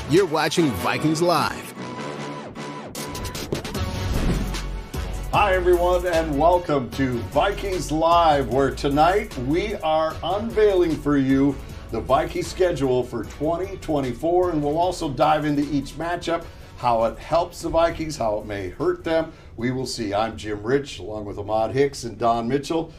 You're watching Vikings Live. Hi, everyone, and welcome to Vikings Live, where tonight we are unveiling for you the Vikings schedule for 2024, and we'll also dive into each matchup, how it helps the Vikings, how it may hurt them. We will see. I'm Jim Rich, along with Ahmad Hicks and Don Mitchell.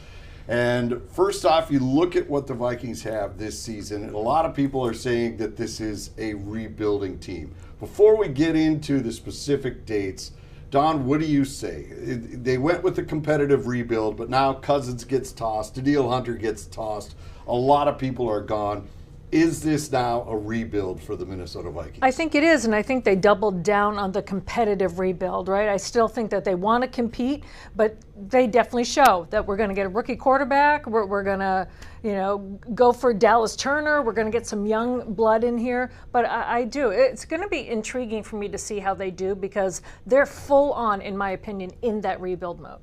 And first off, you look at what the Vikings have this season, and a lot of people are saying that this is a rebuilding team. Before we get into the specific dates, Don, what do you say? They went with the competitive rebuild, but now Cousins gets tossed, Danielle Hunter gets tossed, a lot of people are gone. Is this now a rebuild for the Minnesota Vikings? I think it is, and I think they doubled down on the competitive rebuild, right? I still think that they want to compete, but they definitely show that we're going to get a rookie quarterback. We're going to, go for Dallas Turner. We're going to get some young blood in here. But I do. It's going to be intriguing for me to see how they do because they're full on, in my opinion, in that rebuild mode.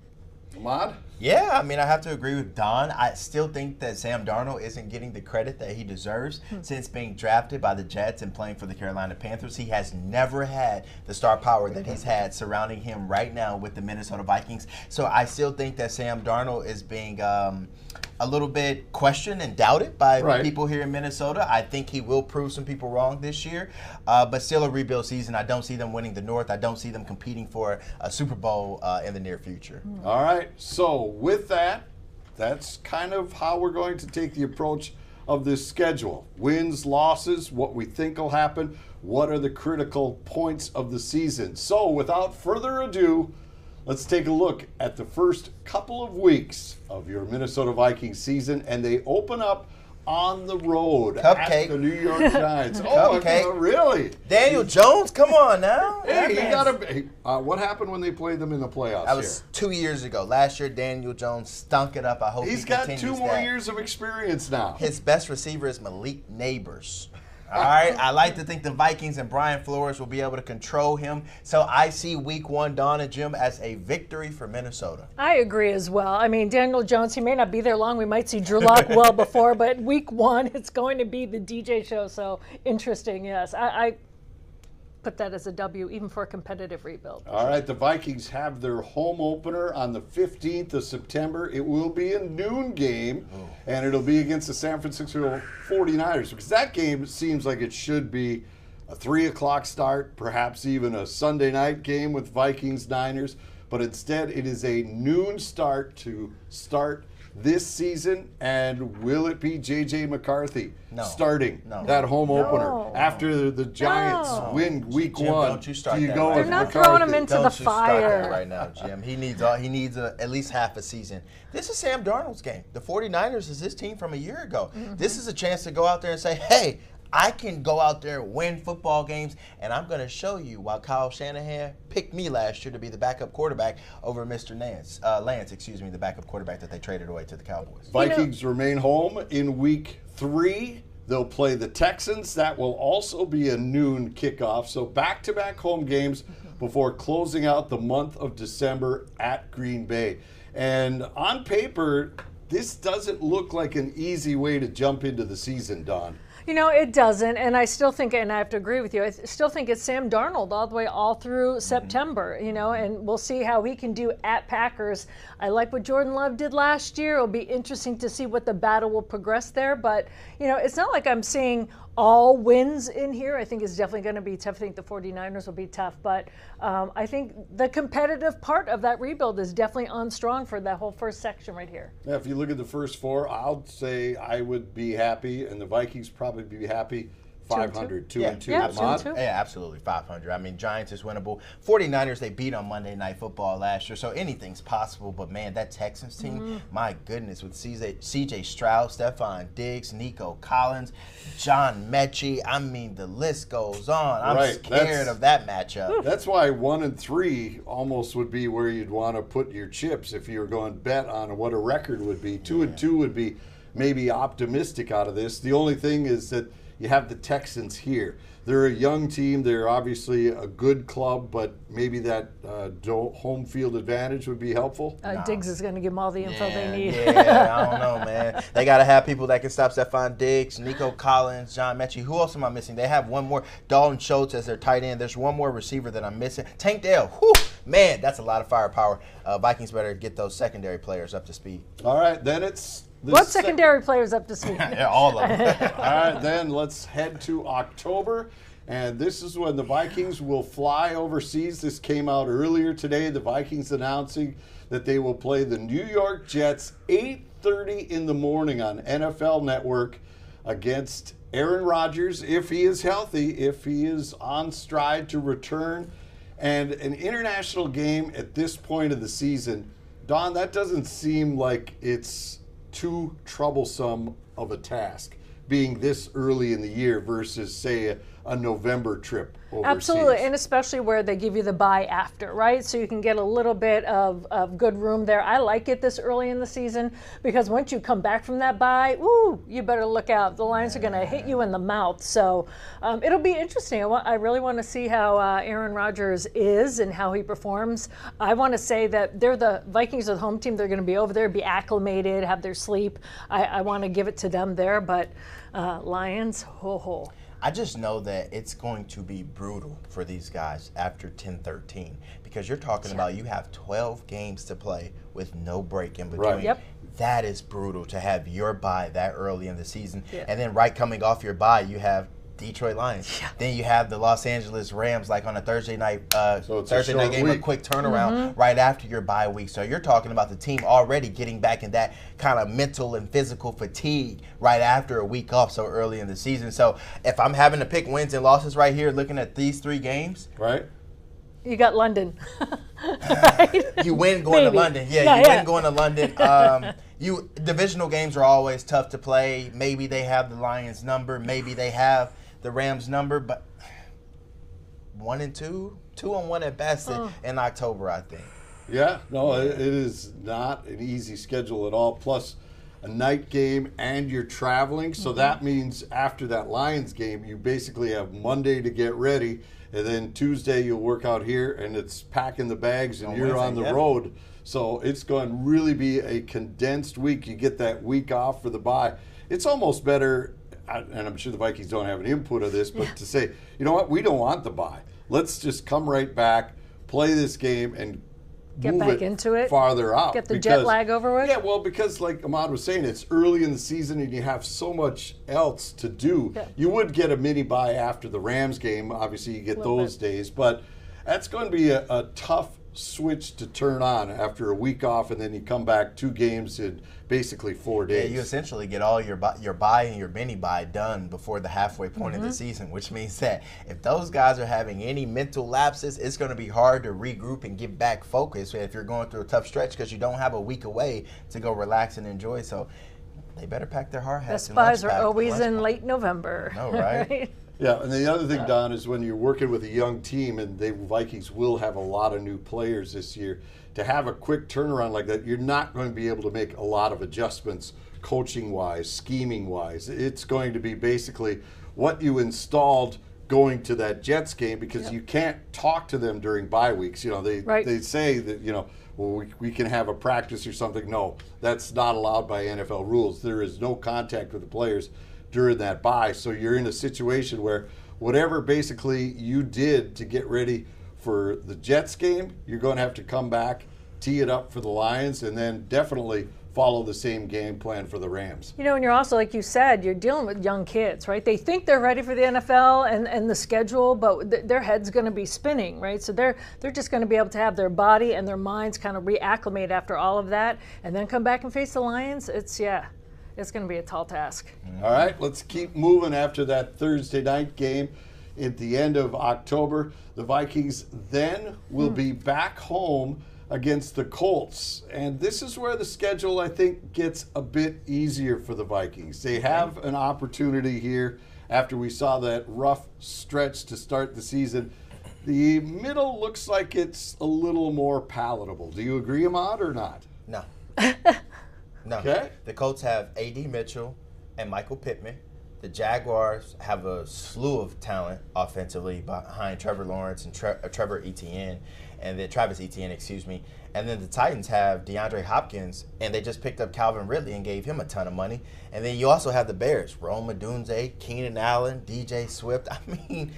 Ahmad? Yeah, I mean, I have to agree with Don. I still think that Sam Darnold isn't getting the credit that he deserves since being drafted by the Jets and playing for the Carolina Panthers. He has never had the star power that he's had surrounding him right now with the Minnesota Vikings. So I still think that Sam Darnold is being a little bit questioned and doubted by people here in Minnesota. I think he will prove some people wrong this year, but still a rebuild season. I don't see them winning the North. I don't see them competing for a Super Bowl in the near future. All right, so with that, that's kind of how we're going to take the approach of this schedule. Wins, losses, what we think will happen, what are the critical points of the season. So without further ado, let's take a look at the first couple of weeks of your Minnesota Vikings season, and they open up on the road at the New York Giants. Oh, really? Daniel Jones, come on now. Hey, what happened when they played them in the playoffs? That was 2 years ago. Last year, Daniel Jones stunk it up. I hope he's got 2 more years of experience now. His best receiver is Malik Neighbors. All right, I like to think the Vikings and Brian Flores will be able to control him. So I see week 1, Don and Jim, as a victory for Minnesota. I agree as well. I mean, Daniel Jones, he may not be there long. We might see Drew Lock well before, but week 1, it's going to be the DJ show. So interesting, yes. I put that as a W, even for a competitive rebuild. All right, the Vikings have their home opener on the 15th of September. It will be a noon game, and it'll be against the San Francisco 49ers, because that game seems like it should be a 3 o'clock start, perhaps even a Sunday night game with Vikings-Niners, but instead it is a noon start to start this season. And will it be J.J. McCarthy starting that home opener after the Giants win week Jim, 1? Don't you start do you that go right with They're not McCarthy? throwing him into the fire. Start that right now, Jim. He needs at least half a season. This is Sam Darnold's game. The 49ers is his team from a year ago. This is a chance to go out there and say, hey, I can go out there and win football games, and I'm going to show you why Kyle Shanahan picked me last year to be the backup quarterback over Mr. Lance, the backup quarterback that they traded away to the Cowboys. Vikings remain home in week 3. They'll play the Texans. That will also be a noon kickoff. So back-to-back home games before closing out the month of December at Green Bay. And on paper, this doesn't look like an easy way to jump into the season, Don. It doesn't, and I still think, and I have to agree with you, I still think it's Sam Darnold all through September, and we'll see how he can do at Packers. I like what Jordan Love did last year. It'll be interesting to see what the battle will progress there, but, it's not like I'm seeing all wins in here. I think it's definitely going to be tough. I think the 49ers will be tough, but I think the competitive part of that rebuild is definitely on strong for that whole first section right here. Yeah, if you look at the first 4, I'll say I would be happy, and the Vikings probably be happy. 500, 2-2. Yeah, 2-2. Yeah, absolutely, 500. I mean, Giants is winnable. 49ers, they beat on Monday Night Football last year, so anything's possible. But, man, that Texans team, my goodness, with C.J. Stroud, Stephon Diggs, Nico Collins, John Mechie, I mean, the list goes on. I'm scared of that matchup. That's why 1 and 3 almost would be where you'd want to put your chips if you were going to bet on what a record would be. 2 and 2 would be maybe optimistic out of this. The only thing is that you have the Texans here. they're a young team. They're obviously a good club, but maybe that home field advantage would be helpful. Diggs is going to give them all the info they need. Yeah, I don't know, man. They got to have people that can stop Stephon Diggs, Nico Collins, John Mechie. Who else am I missing? They have one more. Dalton Schultz as their tight end. There's one more receiver that I'm missing. Tank Dell. Whew, man, that's a lot of firepower. Vikings better get those secondary players up to speed. All right, then it's... What secondary players up to speed? Yeah, all of them. All right, then let's head to October. And this is when the Vikings will fly overseas. This came out earlier today. The Vikings announcing that they will play the New York Jets 8:30 in the morning on NFL Network against Aaron Rodgers, if he is healthy, if he is on stride to return. And an international game at this point of the season, Don, that doesn't seem like it's too troublesome of a task, being this early in the year versus, say, a November trip overseas. Absolutely, and especially where they give you the bye after, right? So you can get a little bit of good room there. I like it this early in the season because once you come back from that bye, you better look out. The Lions are going to hit you in the mouth. So it'll be interesting. I really want to see how Aaron Rodgers is and how he performs. I want to say that they're the Vikings are the home team. They're going to be over there, be acclimated, have their sleep. I want to give it to them there, but Lions, ho. I just know that it's going to be brutal for these guys after 10-13 because you're talking about you have 12 games to play with no break in between. Right. Yep. That is brutal to have your bye that early in the season. Yeah. And then right coming off your bye, you have Detroit Lions. Yeah. Then you have the Los Angeles Rams like on a Thursday night game, a quick turnaround right after your bye week. So you're talking about the team already getting back in that kind of mental and physical fatigue right after a week off so early in the season. So if I'm having to pick wins and losses right here looking at these 3 games. Right. You got London. Right? You win going to London. Yeah, you win going to London. Divisional games are always tough to play. Maybe they have the Lions number. Maybe they have the Rams number, but 1-2, 2-1 at best in October, I think. Yeah, no, it is not an easy schedule at all. Plus a night game and you're traveling. So that means after that Lions game, you basically have Monday to get ready. And then Tuesday you'll work out here and it's packing the bags and you're on the road. So it's going to really be a condensed week. You get that week off for the bye. It's almost better, and I'm sure the Vikings don't have an input of this, but to say, you know what, we don't want the bye. Let's just come right back, play this game, and get back into it, farther out. Get the jet lag over with. Yeah, well, because like Ahmad was saying, it's early in the season and you have so much else to do. Yeah. You would get a mini bye after the Rams game. Obviously, you get those days, but that's going to be a tough switch to turn on after a week off, and then you come back 2 games in basically 4 days. Yeah, you essentially get all your bye and your mini bye done before the halfway point of the season, which means that if those guys are having any mental lapses, it's going to be hard to regroup and get back focused if you're going through a tough stretch because you don't have a week away to go relax and enjoy. So they better pack their hard hats. The spies are always in late November. No, right? Right? Yeah, and the other thing, Don, is when you're working with a young team, and the Vikings will have a lot of new players this year, to have a quick turnaround like that, you're not going to be able to make a lot of adjustments coaching-wise, scheming-wise. It's going to be basically what you installed going to that Jets game because you can't talk to them during bye weeks. You know, they say that, you know, well, we can have a practice or something. No, that's not allowed by NFL rules. There is no contact with the players during that bye. So you're in a situation where whatever basically you did to get ready for the Jets game, you're going to have to come back, tee it up for the Lions, and then definitely follow the same game plan for the Rams. You know, and you're also, like you said, you're dealing with young kids, right? They think they're ready for the NFL and the schedule, but their head's going to be spinning, right? So they're just going to be able to have their body and their minds kind of reacclimate after all of that and then come back and face the Lions. It's going to be a tall task. All right, let's keep moving after that Thursday night game at the end of October. The Vikings then will be back home against the Colts. And this is where the schedule, I think, gets a bit easier for the Vikings. They have an opportunity here after we saw that rough stretch to start the season. The middle looks like it's a little more palatable. Do you agree, Ahmad, or not? No. No. Okay. The Colts have A.D. Mitchell and Michael Pittman. the Jaguars have a slew of talent offensively behind Trevor Lawrence and Travis Etienne, excuse me. And then the Titans have DeAndre Hopkins, and they just picked up Calvin Ridley and gave him a ton of money. And then you also have the Bears, Rome Odunze, Keenan Allen, DJ Swift. I mean,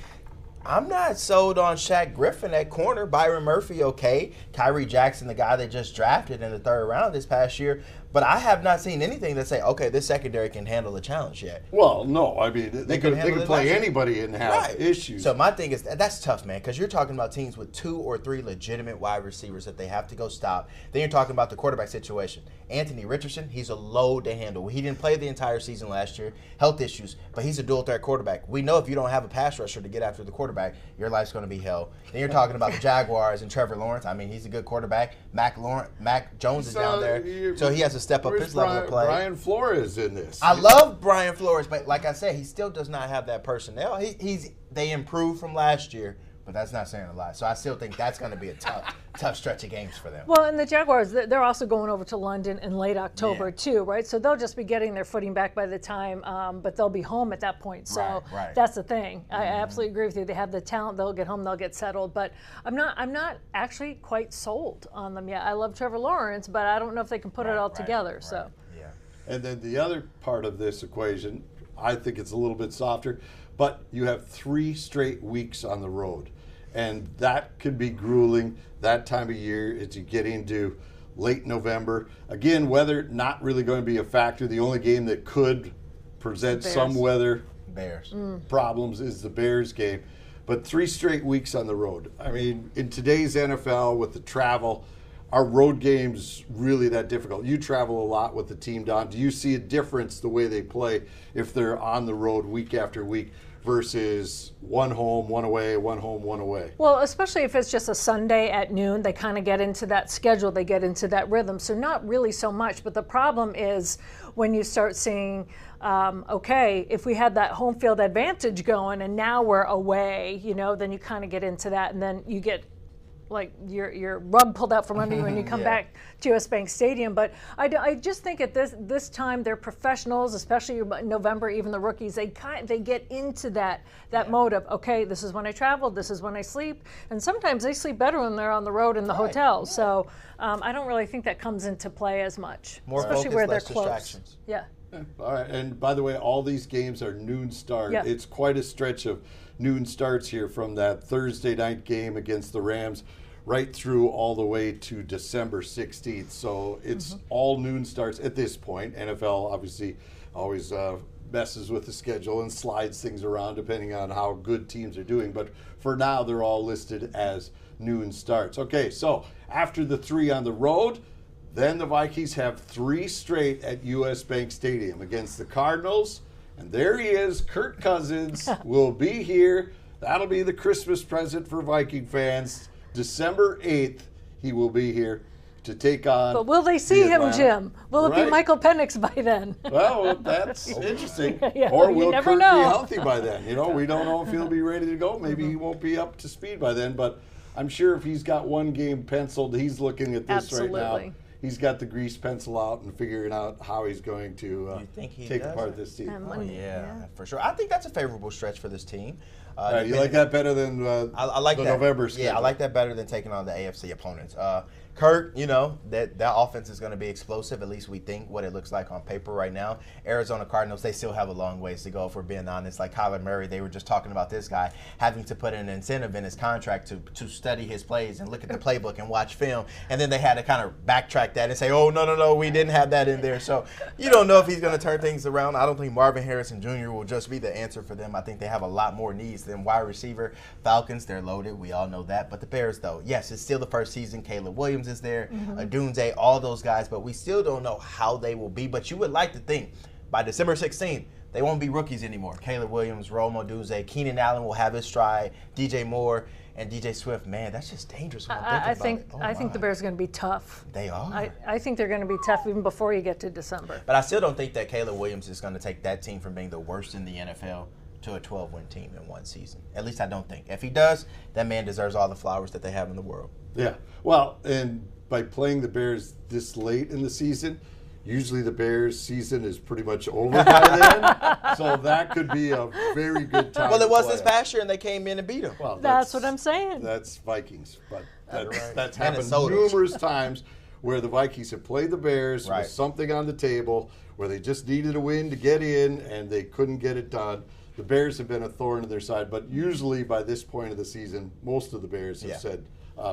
I'm not sold on Shaq Griffin at corner. Byron Murphy, okay. Tyree Jackson, the guy they just drafted in the 3rd round this past year. But I have not seen anything that say, okay, this secondary can handle the challenge yet. Well, no. I mean, they could play anybody and have issues. So my thing is, that's tough, man, because you're talking about teams with 2 or 3 legitimate wide receivers that they have to go stop. Then you're talking about the quarterback situation. Anthony Richardson, he's a load to handle. He didn't play the entire season last year, health issues, but he's a dual-threat quarterback. We know if you don't have a pass rusher to get after the quarterback, your life's going to be hell. Then you're talking about the Jaguars and Trevor Lawrence. I mean, he's a good quarterback. Mac Jones is down there, so he has to step up his level of play. Brian Flores in this. I love Brian Flores, but like I said, he still does not have that personnel. They improved from last year, but that's not saying a lot. So I still think that's going to be a tough stretch of games for them. Well, and the Jaguars, they're also going over to London in late October too, right? So they'll just be getting their footing back by the time, but they'll be home at that point. So that's the thing. I absolutely agree with you. They have the talent. They'll get home. They'll get settled. But I'm not actually quite sold on them yet. I love Trevor Lawrence, but I don't know if they can put it all together. So. Yeah. And then the other part of this equation, I think it's a little bit softer, but you have 3 straight weeks on the road. And that can be grueling that time of year as you get into late November. Again, weather not really going to be a factor. The only game that could present some weather problems is the Bears game. But 3 straight weeks on the road. I mean, in today's NFL with the travel, are road games really that difficult? You travel a lot with the team, Don. Do you see a difference the way they play if they're on the road week after week versus one home, one away, one home, one away? Well, especially if it's just a Sunday at noon, they kind of get into that schedule, they get into that rhythm. So not really so much, but the problem is when you start seeing, okay, if we had that home field advantage going and now we're away, then you kind of get into that, and then you get like your rug pulled out from under you when you come back to US Bank Stadium. But I just think at this time they're professionals, especially November. Even the rookies, they get into that mode of, okay, this is when I travel, this is when I sleep, and sometimes they sleep better when they're on the road in the hotels. So I don't really think that comes into play as much, especially focus, where they're less close. distractions. Yeah. All right, and by the way, all these games are noon start. Yeah. It's quite a stretch of noon starts here from that Thursday night game against the Rams right through all the way to December 16th. So it's all noon starts at this point. NFL obviously always messes with the schedule and slides things around depending on how good teams are doing. But for now, they're all listed as noon starts. Okay, so after the 3 on the road, then the Vikings have 3 straight at US Bank Stadium against the Cardinals. And there he is, Kirk Cousins will be here. That'll be the Christmas present for Viking fans. December 8th, he will be here to take on. But will they see him, Jim? Will it be Michael Penix by then? Well, that's interesting. Yeah, or will Kirk be know. healthy by then? We don't know if he'll be ready to go. Maybe he won't be up to speed by then. But I'm sure if he's got one game penciled, he's looking at this right now. He's got the grease pencil out and figuring out how he's going to take apart this team. Yeah, for sure. I think that's a favorable stretch for this team. You like that better than I like the that. November schedule? Yeah, I like that better than taking on the AFC opponents. Kirk, that offense is going to be explosive, at least we think what it looks like on paper right now. Arizona Cardinals, they still have a long ways to go, if we're being honest. Like Kyler Murray, they were just talking about this guy having to put an incentive in his contract to study his plays and look at the playbook and watch film. And then they had to kind of backtrack that and say, oh, no, we didn't have that in there. So you don't know if he's going to turn things around. I don't think Marvin Harrison Jr. will just be the answer for them. I think they have a lot more needs than wide receiver. Falcons, they're loaded. We all know that. But the Bears, though, yes, it's still the first season. Caleb Williams is there. Odunze, all those guys, but we still don't know how they will be. But you would like to think by December 16th, they won't be rookies anymore. Caleb Williams, Rome Odunze, Keenan Allen will have his stride, DJ Moore, and DJ Swift. Man, that's just dangerous when I think the Bears are going to be tough. They are. I think they're going to be tough even before you get to December. But I still don't think that Caleb Williams is going to take that team from being the worst in the NFL to a 12-win team in one season. At least I don't think. If he does, that man deserves all the flowers that they have in the world. Yeah. Well, and by playing the Bears this late in the season, Usually the Bears season is pretty much over by then, so that could be a very good time. Well, it was to play this past year, and they came in and beat them. Well, That's what I'm saying. That's Vikings, but Right. that's happened Minnesota. numerous times where the Vikings have played the Bears Right. with something on the table where they just needed a win to get in, and they couldn't get it done. The Bears have been a thorn in their side, but usually by this point of the season, most of the Bears have said,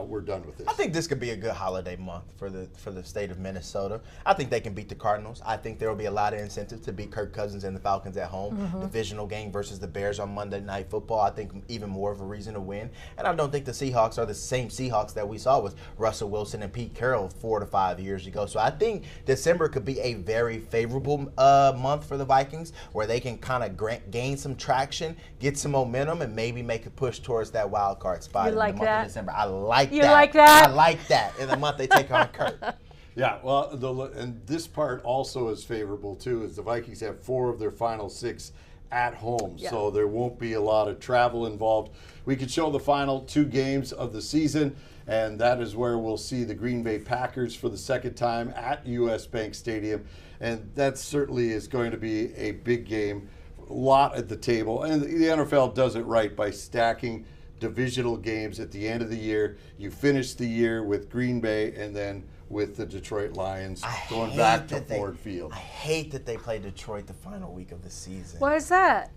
we're done with this. I think this could be a good holiday month for the state of Minnesota. I think they can beat the Cardinals. I think there will be a lot of incentive to beat Kirk Cousins and the Falcons at home. Divisional game versus the Bears on Monday Night Football. I think even more of a reason to win. And I don't think the Seahawks are the same Seahawks that we saw with Russell Wilson and Pete Carroll 4 to 5 years ago. So I think December could be a very favorable month for the Vikings, where they can kind of gain some traction, get some momentum, and maybe make a push towards that wild card spot in the month of December. I like that. I like that in the month they take on Kirk. Yeah, well, and this part also is favorable too, is the Vikings have 4 of their final 6 at home, so there won't be a lot of travel involved. We could show the final 2 games of the season, and that is where we'll see the Green Bay Packers for the second time at US Bank Stadium, and that certainly is going to be a big game, a lot at the table, and the NFL does it right by stacking divisional games at the end of the year. You finish the year with Green Bay and then with the Detroit Lions going back to Ford Field. I hate that they play Detroit the final week of the season. Why is that?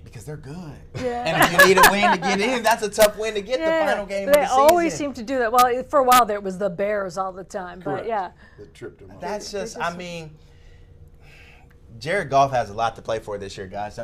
Because they're good. Yeah. And if you need a win to get in, that's a tough win to get the final game of the They season. always seem to do that. Well, for a while there, it was the Bears all the time. Correct. But yeah. That tripped them up. That's just, I mean, Jared Goff has a lot to play for this year, guys.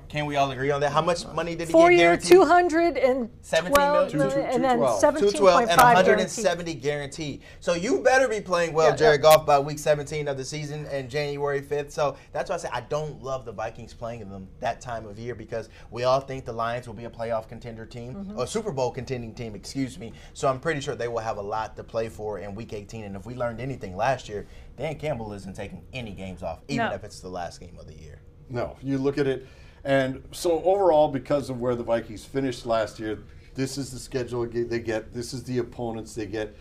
Can we all agree on that? How much money did he get 4 year, guaranteed? 212 million, and then 212 and 17.5 170 guaranteed. So you better be playing well, Jared Goff, by week 17 of the season and January 5th. So that's why I say I don't love the Vikings playing them that time of year, because we all think the Lions will be a playoff contender team, or Super Bowl contending team, excuse me. So I'm pretty sure they will have a lot to play for in week 18. And if we learned anything last year, Dan Campbell isn't taking any games off, even if it's the last game of the year. No, you look at it, and so overall, because of where the Vikings finished last year, this is the schedule they get. This is the opponents they get.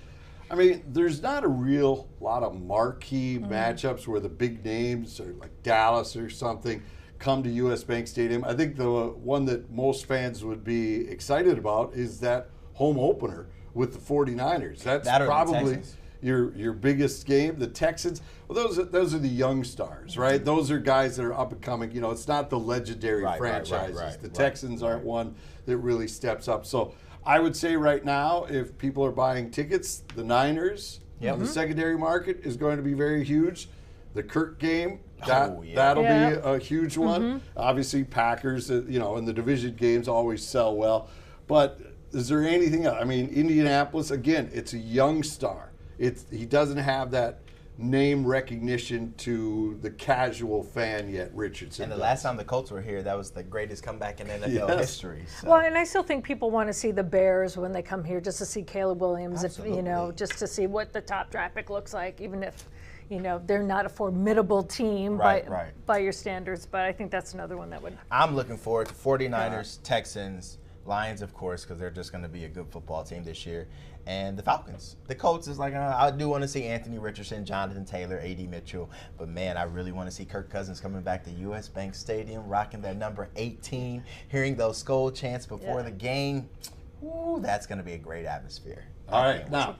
I mean, there's not a real lot of marquee matchups where the big names, or like Dallas or something, come to US Bank Stadium. I think the one that most fans would be excited about is that home opener with the 49ers. That's probably your biggest game. The Texans, well, those are the young stars, right? Those are guys that are up and coming. You know, it's not the legendary franchises. The Texans aren't one that really steps up. So I would say right now, if people are buying tickets, the Niners on the secondary market is going to be very huge. The Kirk game, that'll be a huge one. Obviously, Packers, you know, in the division games always sell well. But is there anything else? I mean, Indianapolis, again, it's a young star. He doesn't have that name recognition to the casual fan yet, Richardson. And the last time the Colts were here, that was the greatest comeback in NFL history. So. Well, and I still think people want to see the Bears when they come here, just to see Caleb Williams, if, you know, just to see what the top draft pick looks like, even if, you know, they're not a formidable team by your standards. But I think that's another one that would. I'm looking forward to 49ers, Texans, Lions, of course, because they're just going to be a good football team this year. And the Falcons. The Colts is like, I do want to see Anthony Richardson, Jonathan Taylor, A.D. Mitchell. But, man, I really want to see Kirk Cousins coming back to US Bank Stadium, rocking that number 18, hearing those skull chants before the game. Ooh, that's going to be a great atmosphere. All right, now.